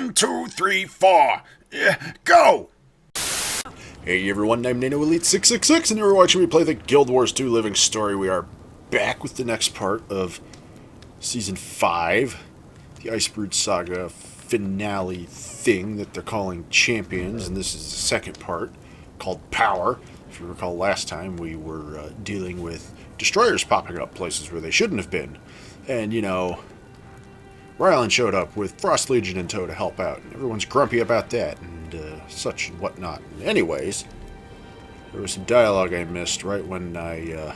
1, 2, 3, 4. Go! Hey everyone, I'm NanoElite666, and you're watching me play the Guild Wars 2 Living Story. We are back with the next part of Season 5, the Icebrood Saga finale thing that they're calling Champions, and this is the second part, called Power. If you recall last time, we were dealing with destroyers popping up places where they shouldn't have been. And, you know, Rylan showed up with Frost Legion in tow to help out, and everyone's grumpy about that, and such and whatnot. Anyways, there was some dialogue I missed right when I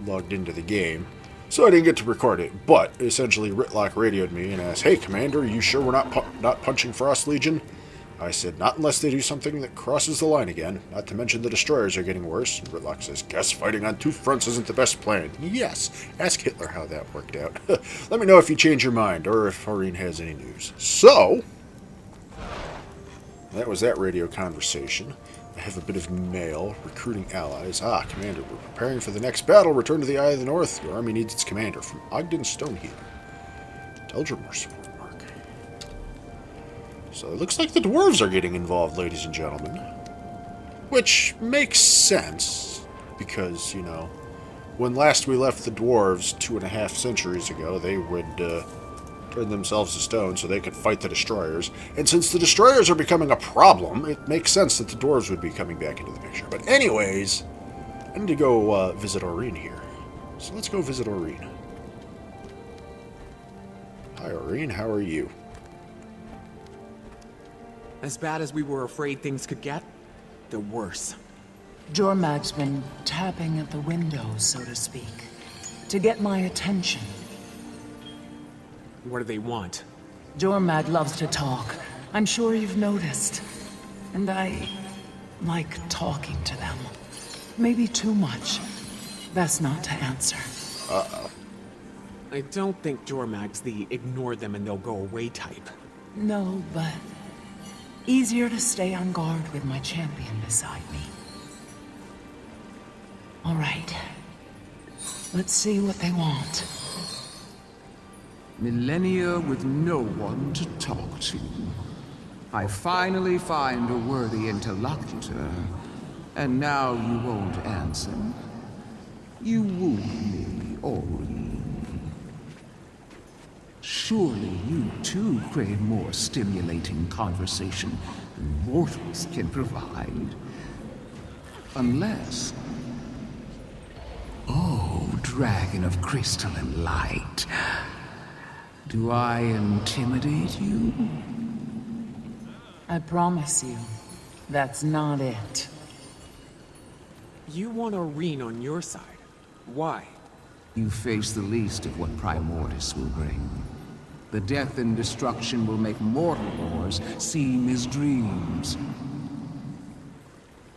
logged into the game, so I didn't get to record it, but essentially Ritlock radioed me and asked, "Hey, Commander, are you sure we're not punching Frost Legion?" I said, "Not unless they do something that crosses the line again, not to mention the destroyers are getting worse." And Ritlock says, "Guess fighting on two fronts isn't the best plan." Yes, ask Hitler how that worked out. Let me know if you change your mind, or if Aurene has any news. So, that was that radio conversation. I have a bit of mail, recruiting allies. Commander, we're preparing for the next battle. Return to the Eye of the North. Your army needs its commander. From Ogden Stoneheater. Tell Jormag support. So it looks like the dwarves are getting involved, ladies and gentlemen. Which makes sense, because, you know, when last we left the dwarves 2.5 centuries ago, they would turn themselves to stone so they could fight the destroyers. And since the destroyers are becoming a problem, it makes sense that the dwarves would be coming back into the picture. But anyways, I need to go visit Aurene here. So let's go visit Aurene. Hi, Aurene. How are you? As bad as we were afraid things could get, they're worse. Jormag's been tapping at the windows, so to speak, to get my attention. What do they want? Jormag loves to talk. I'm sure you've noticed. And I like talking to them. Maybe too much. Best not to answer. Uh-oh. I don't think Jormag's the ignore them and they'll go away type. No, but easier to stay on guard with my champion beside me. All right. Let's see what they want. Millennia with no one to talk to. I finally find a worthy interlocutor, and now you won't answer. You wound me, Aurene. Surely you too crave more stimulating conversation than mortals can provide. Unless... Oh, dragon of crystalline light. Do I intimidate you? I promise you, that's not it. You want Aurene on your side. Why? You face the least of what Primordus will bring. The death and destruction will make mortal wars seem as dreams.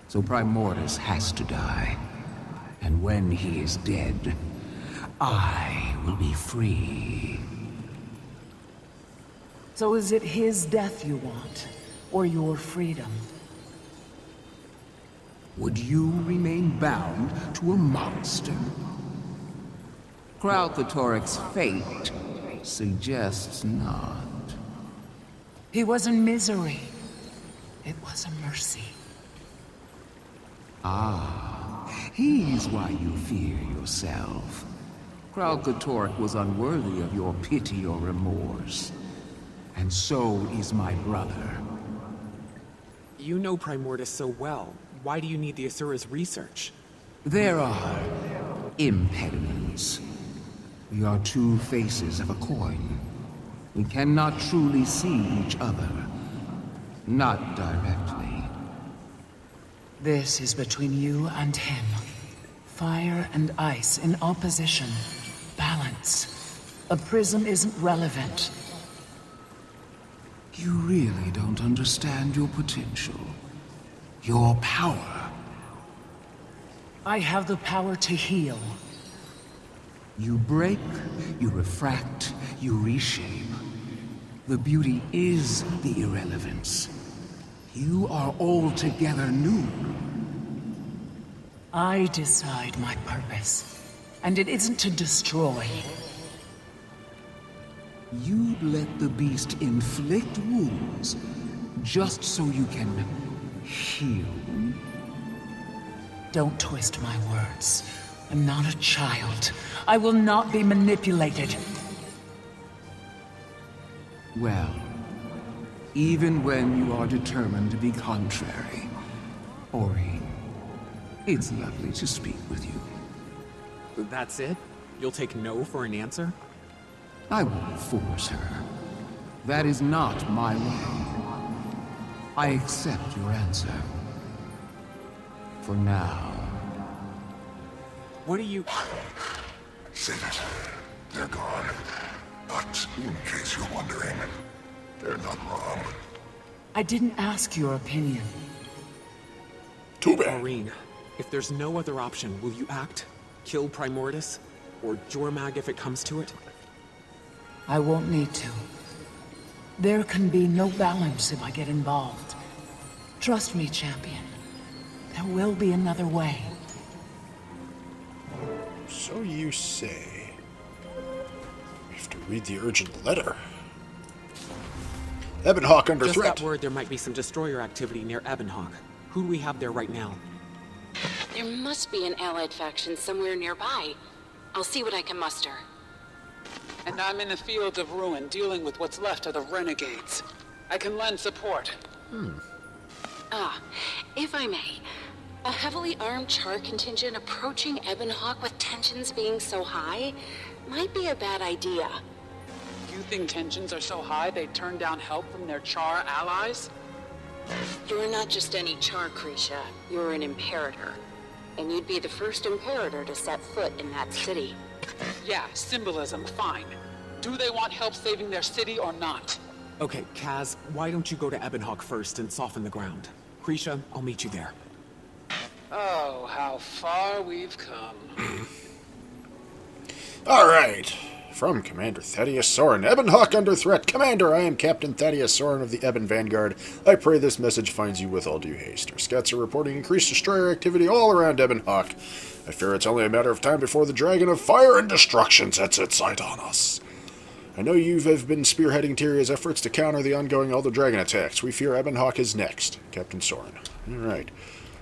So Primordus has to die. And when he is dead, I will be free. So is it his death you want, or your freedom? Would you remain bound to a monster? Kralkatoric's fate suggests not. He was in misery. It was a mercy. He's why you fear yourself. Kralkatoric was unworthy of your pity or remorse. And so is my brother. You know Primordus so well. Why do you need the Asura's research? There are impediments. We are two faces of a coin. We cannot truly see each other. Not directly. This is between you and him. Fire and ice in opposition. Balance. A prism isn't relevant. You really don't understand your potential. Your power. I have the power to heal. You break, you refract, you reshape. The beauty is the irrelevance. You are altogether new. I decide my purpose, and it isn't to destroy. you'd let the beast inflict wounds just so you can heal. Don't twist my words. I'm not a child. I will not be manipulated. Well, even when you are determined to be contrary, Aurene, it's lovely to speak with you. That's it? You'll take no for an answer? I won't force her. That is not my way. I accept your answer. For now. What are you... Save it. They're gone. But in case you're wondering, they're not wrong. I didn't ask your opinion. Too bad. Aurene, if there's no other option, will you act? Kill Primordus? Or Jormag if it comes to it? I won't need to. There can be no balance if I get involved. Trust me, champion. There will be another way. So you say. We have to read the urgent letter. Ebonhawke under Just threat. got word there might be some destroyer activity near Ebonhawke. Who do we have there right now? There must be an allied faction somewhere nearby. I'll see what I can muster. And I'm in the fields of ruin dealing with what's left of the renegades. I can lend support. If I may, a heavily armed charr contingent approaching Ebonhawke with tensions being so high might be a bad idea. You think tensions are so high they'd turn down help from their charr allies? You're not just any charr, Crecia. You're an imperator. And you'd be the first imperator to set foot in that city. Yeah, symbolism, fine. Do they want help saving their city or not? Okay, Kaz, why don't you go to Ebonhawke first and soften the ground? Crecia, I'll meet you there. Oh, how far we've come. All right. From Commander Thaddeus Soren. Ebonhawke under threat. Commander, I am Captain Thaddeus Soren of the Ebon Vanguard. I pray this message finds you with all due haste. Our scouts are reporting increased destroyer activity all around Ebonhawke. I fear it's only a matter of time before the Dragon of Fire and Destruction sets its sight on us. I know you have been spearheading Tyria's efforts to counter the ongoing Elder Dragon attacks. We fear Ebonhawke is next. Captain Soren. All right.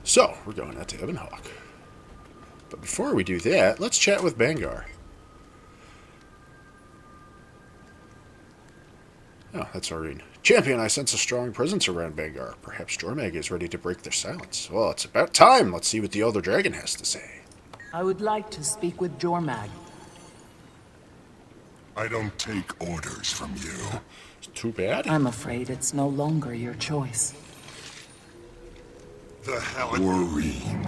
So, we're going out to Ebonhawke. But before we do that, let's chat with Bangar. Oh, that's Aurene. Champion, I sense a strong presence around Bangar. Perhaps Jormag is ready to break their silence. Well, it's about time. Let's see what the Elder Dragon has to say. I would like to speak with Jormag. I don't take orders from you. It's too bad. I'm afraid it's no longer your choice. The Aurene,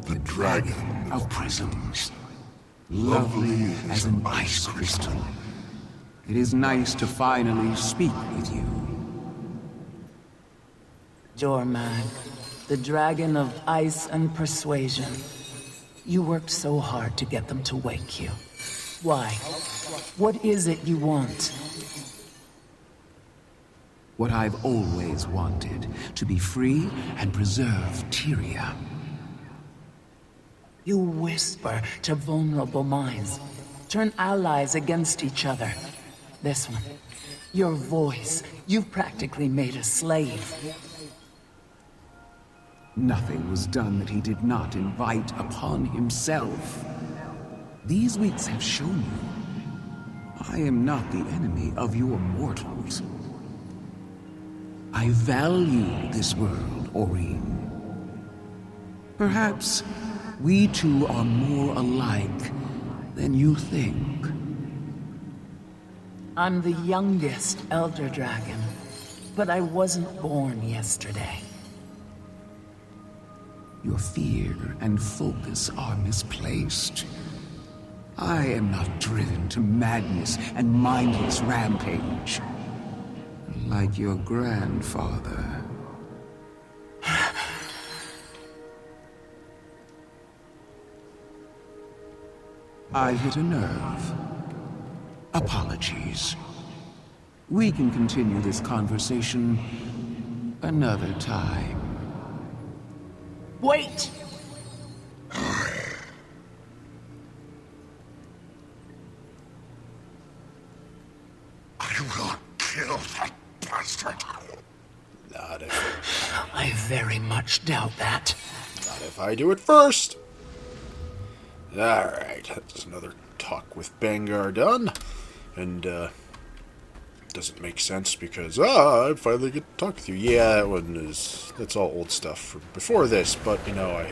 the dragon of prisms. Lovely as an ice crystal. It is nice to finally speak with you. Jormag, the dragon of ice and persuasion. You worked so hard to get them to wake you. Why? What is it you want? What I've always wanted, to be free and preserve Tyria. You whisper to vulnerable minds, turn allies against each other. This one, your voice, you've practically made a slave. Nothing was done that he did not invite upon himself. These weeks have shown you, I am not the enemy of your mortals. I value this world, Aurene. Perhaps we two are more alike than you think. I'm the youngest Elder Dragon, but I wasn't born yesterday. Your fear and focus are misplaced. I am not driven to madness and mindless rampage, like your grandfather. I hit a nerve. Apologies. We can continue this conversation another time. Wait! Not if... I very much doubt that. Not if I do it first. Alright, that's another talk with Bangar done. And, doesn't make sense because, I finally get to talk with you. Yeah, that one is... That's all old stuff from before this, but, you know,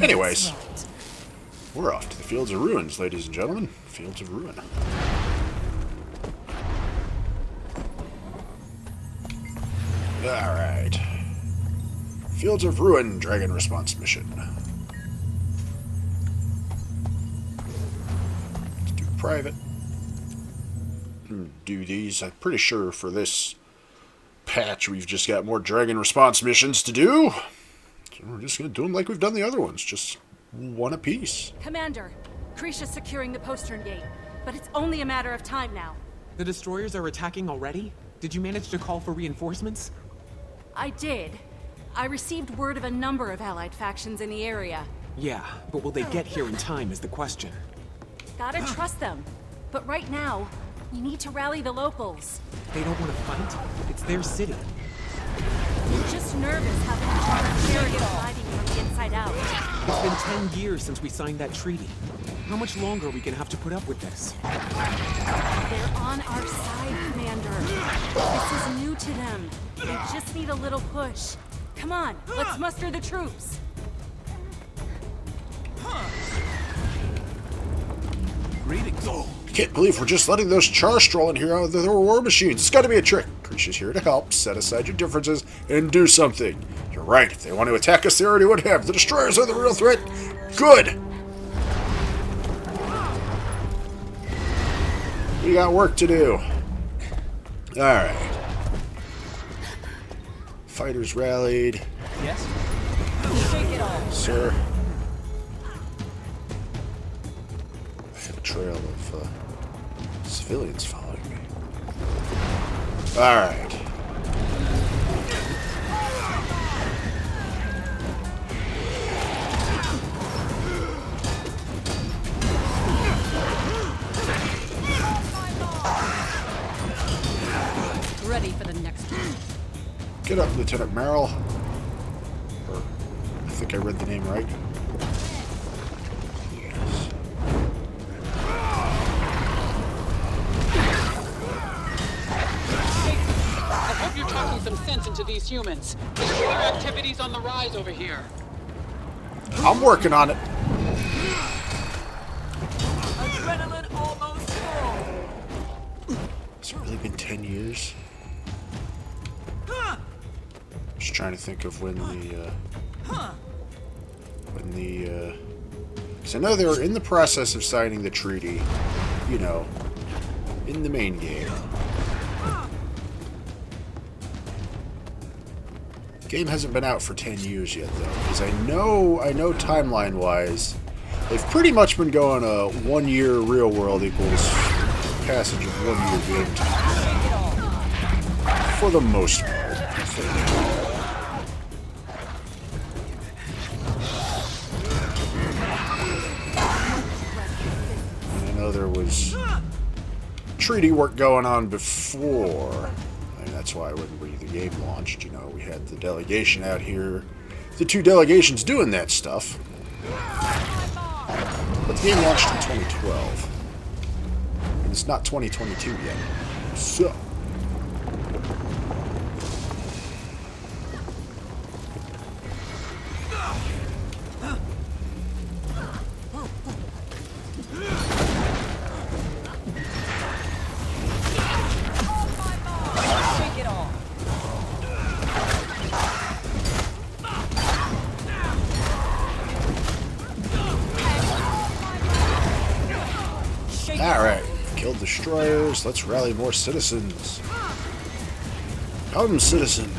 Anyways, we're off to the Fields of Ruins, ladies and gentlemen. Fields of Ruin. Alright. Fields of Ruin Dragon Response Mission. Let's do private. Do these. I'm pretty sure for this patch we've just got more Dragon Response missions to do. So we're just going to do them like we've done the other ones. Just one apiece. Commander, Crecia's securing the postern gate, but it's only a matter of time now. The destroyers are attacking already? Did you manage to call for reinforcements? I did. I received word of a number of allied factions in the area. Yeah, but will they get here in time is the question. Gotta trust them. But right now, we need to rally the locals. They don't want to fight? It's their city. We're just nervous having to chariot hiding from the inside out. It's been 10 years since we signed that treaty. How much longer are we gonna have to put up with this? They're on our side, Commander. This is new to them. They just need a little push. Come on, let's muster the troops. Greetings. Can't believe we're just letting those charr stroll in here out of their war machines. It's got to be a trick. Crecia's here to help. Set aside your differences and do something. You're right. If they want to attack us, they already would have. The destroyers are the real threat. Good. We got work to do. All right. Fighters rallied. Yes? Shake it off. Sir. I have a trail of civilians following me. Alright. Ready for the next one. Get up, Lieutenant Merrill. Or, I think I read the name right. Yes. I hope you're talking some sense into these humans. There's killer activities on the rise over here. I'm working on it. Adrenaline almost full. Has it really been 10 years? Just trying to think of when the because I know they were in the process of signing the treaty, you know, in the main game. The game hasn't been out for 10 years yet, though, because I know timeline-wise, they've pretty much been going 1 year real world equals passage of 1 year game time. For the most part, I think. There was treaty work going on before. I mean, that's why when the game launched, you know, we had the delegation out here. The 2 delegations doing that stuff. But the game launched in 2012. And it's not 2022 yet. So... Alright, killed destroyers. Let's rally more citizens. Come, citizen.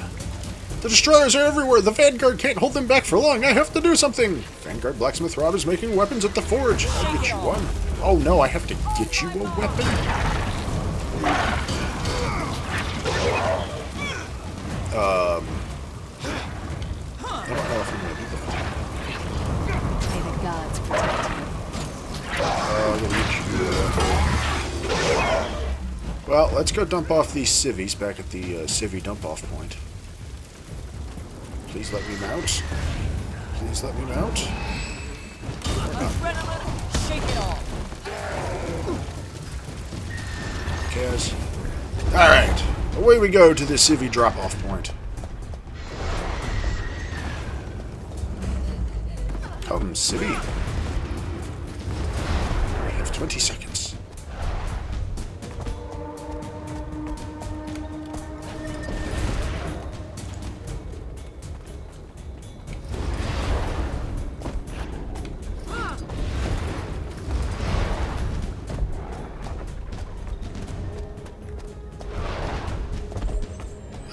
The destroyers are everywhere. The Vanguard can't hold them back for long. I have to do something. Vanguard blacksmith Rob is making weapons at the forge. I'll get you one. Oh no, I have to get you a weapon? I don't know if I'm going to do that. May the gods protect you. I'm gonna get you, Well, let's go dump off these civvies back at the civvy dump-off point. Please let me mount. Please let me mount. Shake it all. Kaz. Alright. Away we go to the civvy drop-off point. Come, civvy. We have 20 seconds.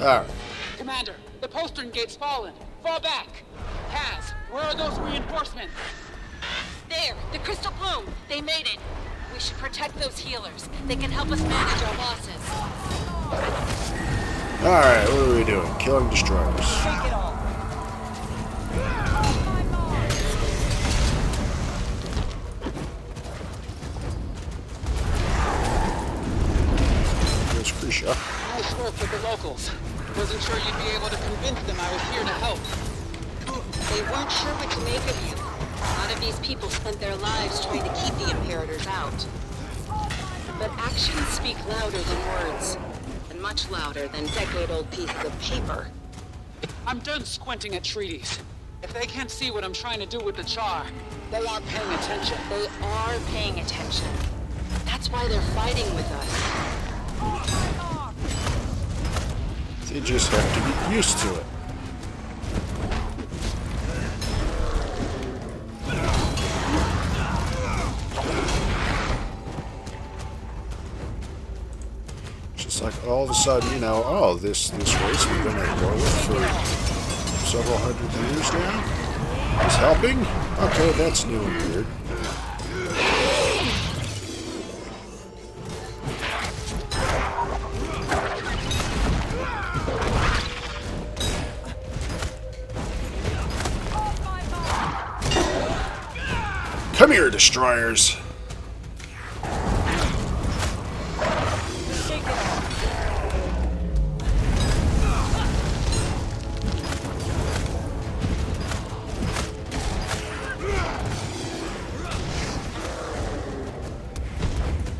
Alright. Commander, the postern gate's fallen. Fall back. Kaz, where are those reinforcements? There, the crystal bloom. They made it. We should protect those healers. They can help us manage our losses. Alright, what are we doing? Killing destroyers. Shake it all. Here's Crecia. Nice work with the locals. Wasn't sure you'd be able to convince them I was here to help. They weren't sure what to make of you. A lot of these people spent their lives trying to keep the imperators out. But actions speak louder than words. And much louder than decade-old pieces of paper. I'm done squinting at treaties. If they can't see what I'm trying to do with the charr, they aren't paying attention. They are paying attention. That's why they're fighting with us. They just have to get used to it. Just like all of a sudden, you know, oh, this race we've been at war with for several hundred years now is helping? Okay, that's new and weird. Come here, destroyers!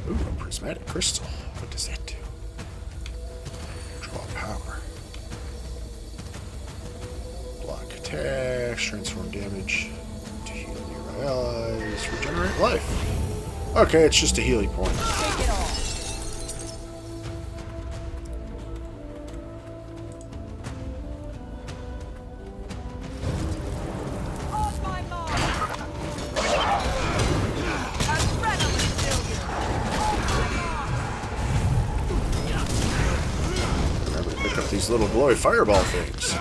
Ooh, a prismatic crystal. What does that do? Draw power. Block attacks, transform damage to heal nearby allies, regenerate life. Okay, it's just a healing point. Shake it all. Remember to pick up these little glowy fireball things.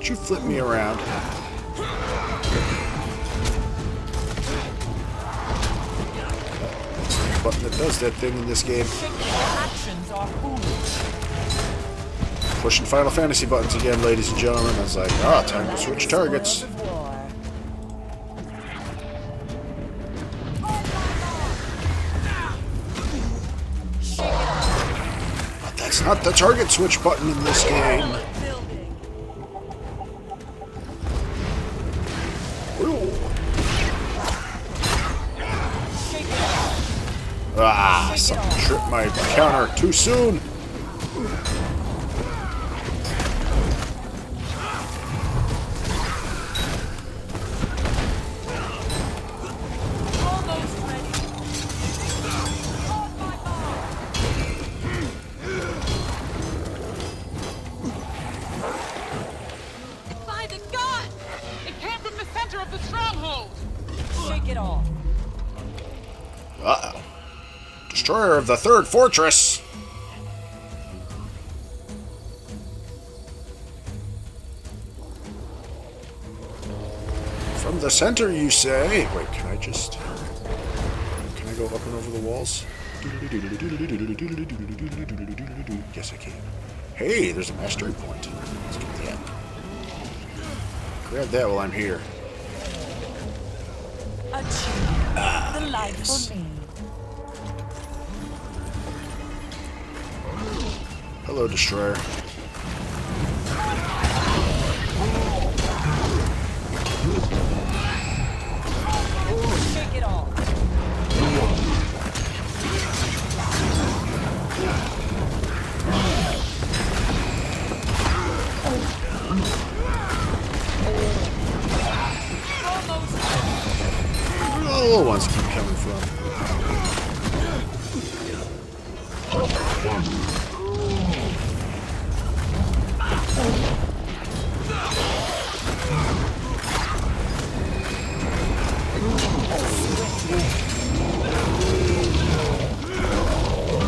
You flip me around. That's the button that does that thing in this game. Pushing Final Fantasy buttons again, ladies and gentlemen. I was like, ah, time to switch targets. But that's not the target switch button in this game. Ah, something tripped my counter too soon. By the gods! It came from the center of the stronghold! Shake it all. Uh-oh. Destroyer of the third fortress! From the center, you say? Wait, can I go up and over the walls? Yes, I can. Hey, there's a mastery point. Let's get that. Grab that while I'm here. The light for me. Hello, Destroyer. Shake it all. Where do all the little ones keep coming from?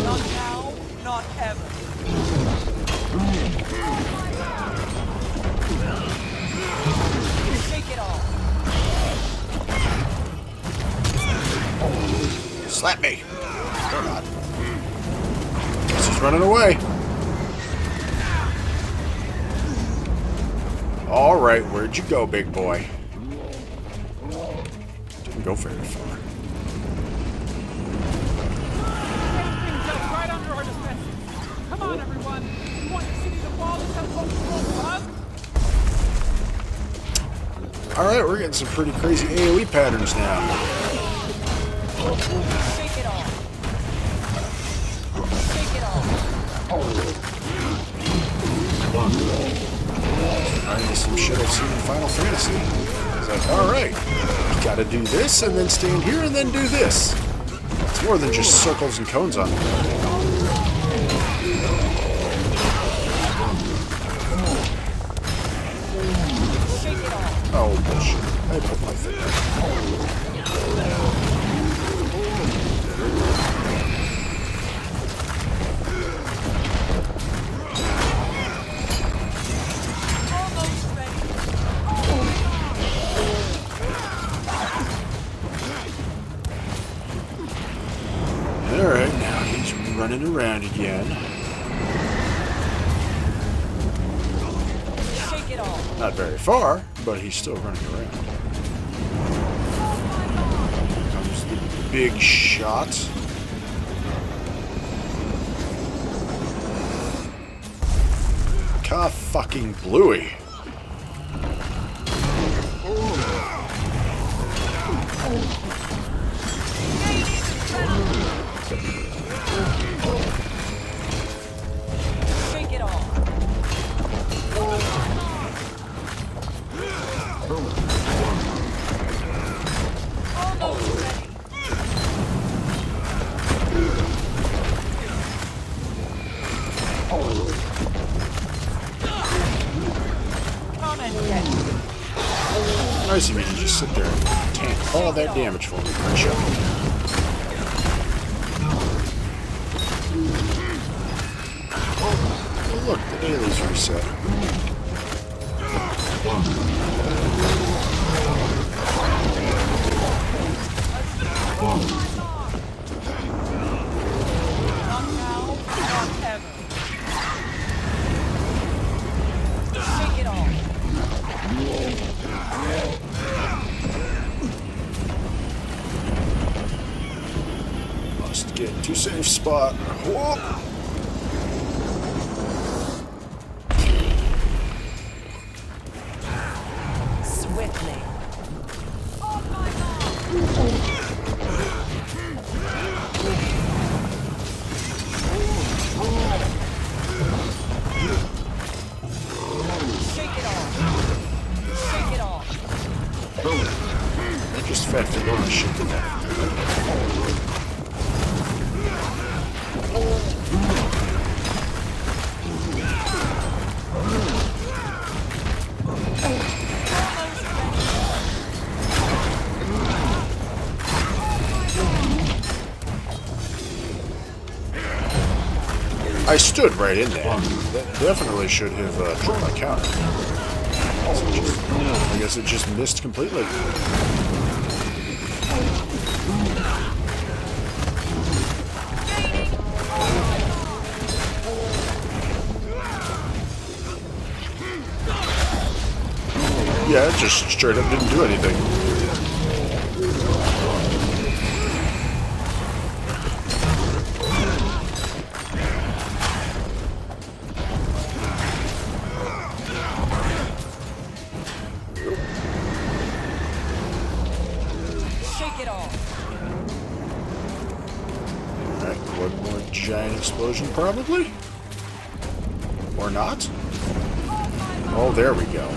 Not now, not ever. Shake it all. Slap me! Or not. Guess he's running away. Alright, where'd you go, big boy? Didn't go very far. Right under our defenses. Come on, everyone. You want your city to fall into post-war bug? Alright, we're getting some pretty crazy AoE patterns now. Shake it all. Shake it all. Trying to some shit I've seen in Final Fantasy. It's like, alright, you gotta do this, and then stand here, and then do this. It's more than just circles and cones on the ground. Oh, bullshit. I put my finger. Alright, now he's running around again. Shake it all. Not very far, but he's still running around. Here comes the big shot. Fucking Bluey. Shake it all. Almost ready. Come and get me. Nice of you to just sit there and tank all that damage for me, Crecia. Oh, look, the dailies reset. Not now, not ever. Shake it all. Must get to safe spot. Whoop. Swiftly. Shake it all. Shake it all. I just fat finger on shit to that. I stood right in there. That definitely should have tripped my counter. I guess it just missed completely. Yeah, it just straight up didn't do anything. Shake it off. Alright, one more giant explosion, probably? Or not? Oh, there we go.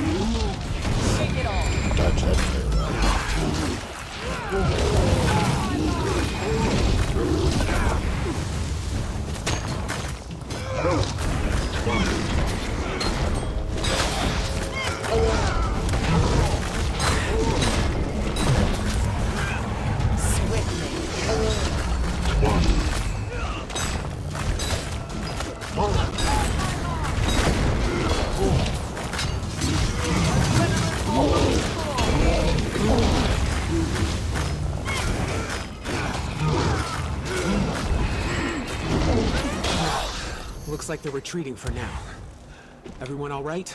Shake it off. Dodge that very Looks like they're retreating for now. Everyone all right?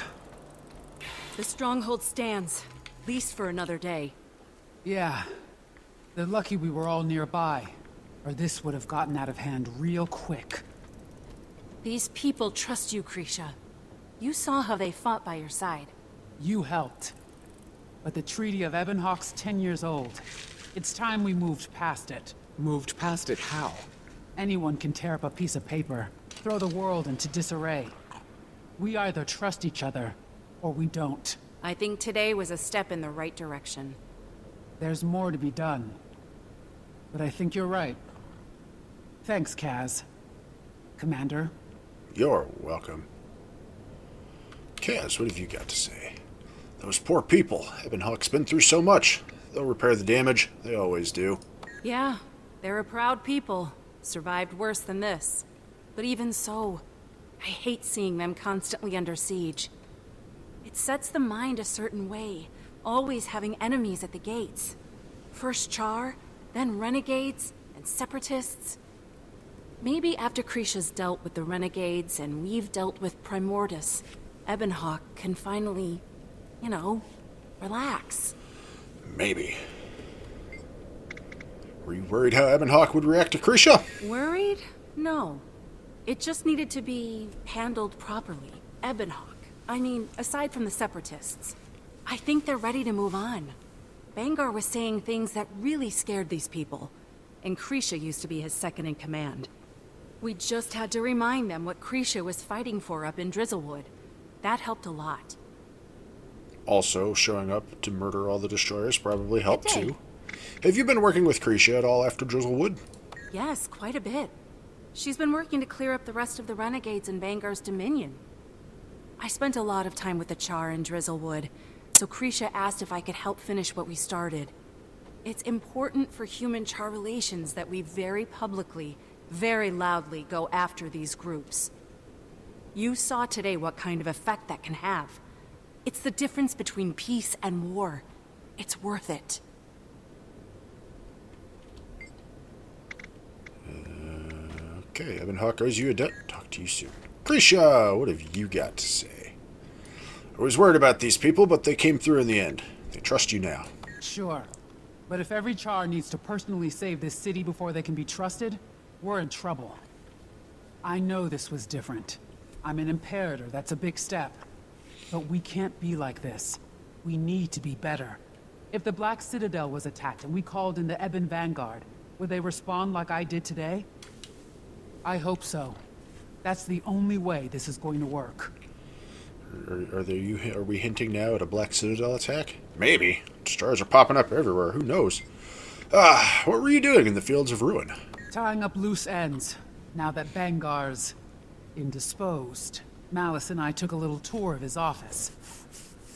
The stronghold stands, at least for another day. Yeah. They're lucky we were all nearby, or this would have gotten out of hand real quick. These people trust you, Crecia. You saw how they fought by your side. You helped. But the Treaty of Ebonhawke's 10 years old. It's time we moved past it. Moved past it how? Anyone can tear up a piece of paper, throw the world into disarray. We either trust each other, or we don't. I think today was a step in the right direction. There's more to be done. But I think you're right. Thanks, Kaz. Commander. You're welcome. Kaz, what have you got to say? Those poor people. Ebonhawke's been through so much. They'll repair the damage. They always do. Yeah, they're a proud people. Survived worse than this. But even so, I hate seeing them constantly under siege. It sets the mind a certain way, always having enemies at the gates. First charr, then renegades, and separatists. Maybe after Crecia's dealt with the renegades and we've dealt with Primordus, Ebonhawke can finally, you know, relax. Maybe. Were you worried how Ebonhawke would react to Crecia? Worried? No. It just needed to be handled properly. Ebonhawke. I mean, aside from the separatists. I think they're ready to move on. Bangar was saying things that really scared these people. And Crecia used to be his second in command. We just had to remind them what Crecia was fighting for up in Drizzlewood. That helped a lot. Also, showing up to murder all the destroyers probably helped It did. too. Have you been working with Crecia at all after Drizzlewood? Yes, quite a bit. She's been working to clear up the rest of the renegades in Bangar's dominion. I spent a lot of time with the charr in Drizzlewood, so Crecia asked if I could help finish what we started. It's important for human-charr relations that we very publicly, very loudly go after these groups. You saw today what kind of effect that can have. It's the difference between peace and war. It's worth it. Okay, Ebonhawke owes you a debt. Talk to you soon. Crecia, what have you got to say? I was worried about these people, but they came through in the end. They trust you now. Sure. But if every charr needs to personally save this city before they can be trusted, we're in trouble. I know this was different. I'm an imperator, that's a big step. But we can't be like this. We need to be better. If the Black Citadel was attacked and we called in the Ebon Vanguard, would they respond like I did today? I hope so. That's the only way this is going to work. Are we hinting now at a Black Citadel attack? Maybe. Stars are popping up everywhere. Who knows? What were you doing in the Fields of Ruin? Tying up loose ends. Now that Bangar's indisposed, Malice and I took a little tour of his office.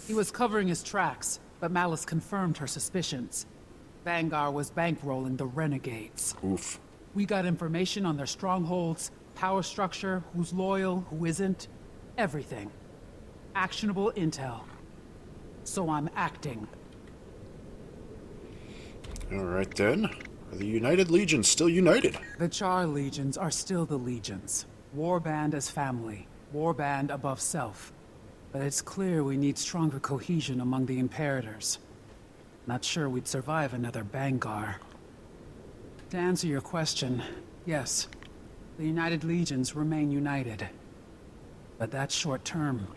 He was covering his tracks, but Malice confirmed her suspicions. Bangar was bankrolling the renegades. Oof. We got information on their strongholds, power structure, who's loyal, who isn't. Everything. Actionable intel. So I'm acting. Alright then. Are the United Legions still united? The Charr legions are still the legions. Warband as family. Warband above self. But it's clear we need stronger cohesion among the Imperators. Not sure we'd survive another Bangar. To answer your question, yes, the United Legions remain united. But that's short term.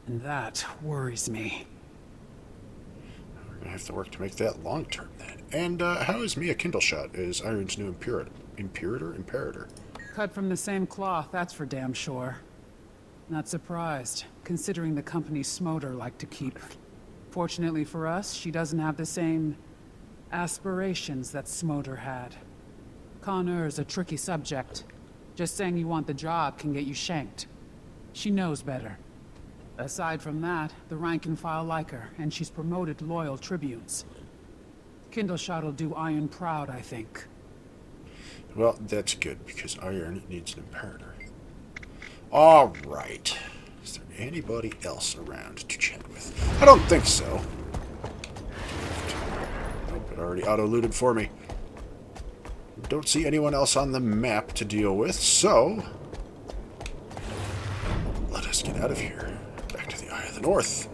And that worries me. We're gonna have to work to make that long term then. And how is Mia Kindleshot as Iron's new Imperator? Cut from the same cloth, that's for damn sure. Not surprised, considering the company Smoder like to keep. Fortunately for us, she doesn't have the same aspirations that Smoder had. Connor's a tricky subject. Just saying you want the job can get you shanked. She knows better. Aside from that, the rank and file like her, and she's promoted loyal tribunes. Kindleshot'll do Iron proud, I think. Well, that's good, because Iron needs an Imperator. Alright. Is there anybody else around to chat with? I don't think so. Nope, it already auto-looted for me. Don't see anyone else on the map to deal with, so let us get out of here. Back to the Eye of the North.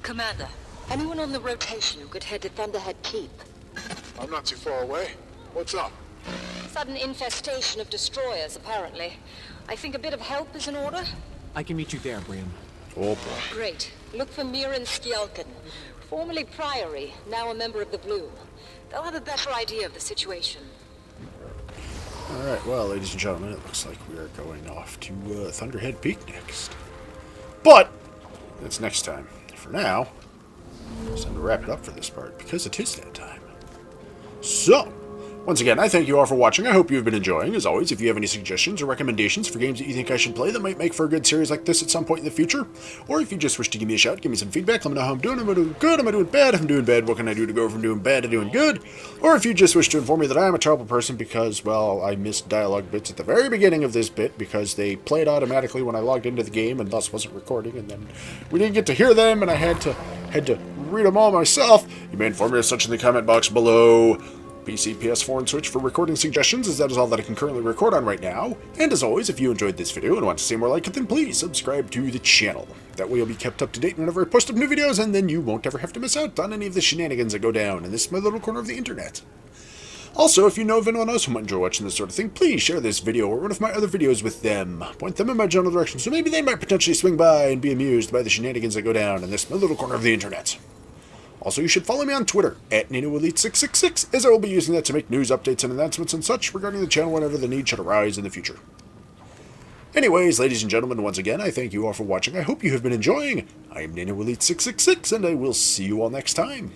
Commander, anyone on the rotation who could head to Thunderhead Keep? I'm not too far away. What's up? Sudden infestation of destroyers, apparently. I think a bit of help is in order. I can meet you there, Braham. Oh boy. Great. Look for Miran Skjelken, formerly Priory, now a member of the Bloom. They'll have a better idea of the situation. Alright, well, ladies and gentlemen, it looks like we are going off to Thunderhead Peak next. But that's next time. For now, it's time to wrap it up for this part, because it is that time. So, once again, I thank you all for watching. I hope you've been enjoying. As always, if you have any suggestions or recommendations for games that you think I should play that might make for a good series like this at some point in the future, or if you just wish to give me a shout, give me some feedback, let me know how I'm doing. Am I doing good? Am I doing bad? If I'm doing bad, what can I do to go from doing bad to doing good? Or if you just wish to inform me that I am a terrible person because, well, I missed dialogue bits at the very beginning of this bit because they played automatically when I logged into the game and thus wasn't recording, and then we didn't get to hear them and I had to read them all myself. You may inform me of such in the comment box below. PC, PS4, and Switch for recording suggestions, as that is all that I can currently record on right now. And as always, if you enjoyed this video and want to see more like it, then please subscribe to the channel. That way you'll be kept up to date whenever I post up new videos, and then you won't ever have to miss out on any of the shenanigans that go down in this small little corner of the internet. Also, if you know of anyone else who might enjoy watching this sort of thing, please share this video or one of my other videos with them. Point them in my general direction, so maybe they might potentially swing by and be amused by the shenanigans that go down in this small little corner of the internet. Also, you should follow me on Twitter, at NanoElite666, as I will be using that to make news updates and announcements and such regarding the channel whenever the need should arise in the future. Anyways, ladies and gentlemen, once again, I thank you all for watching. I hope you have been enjoying. I am NanoElite666, and I will see you all next time.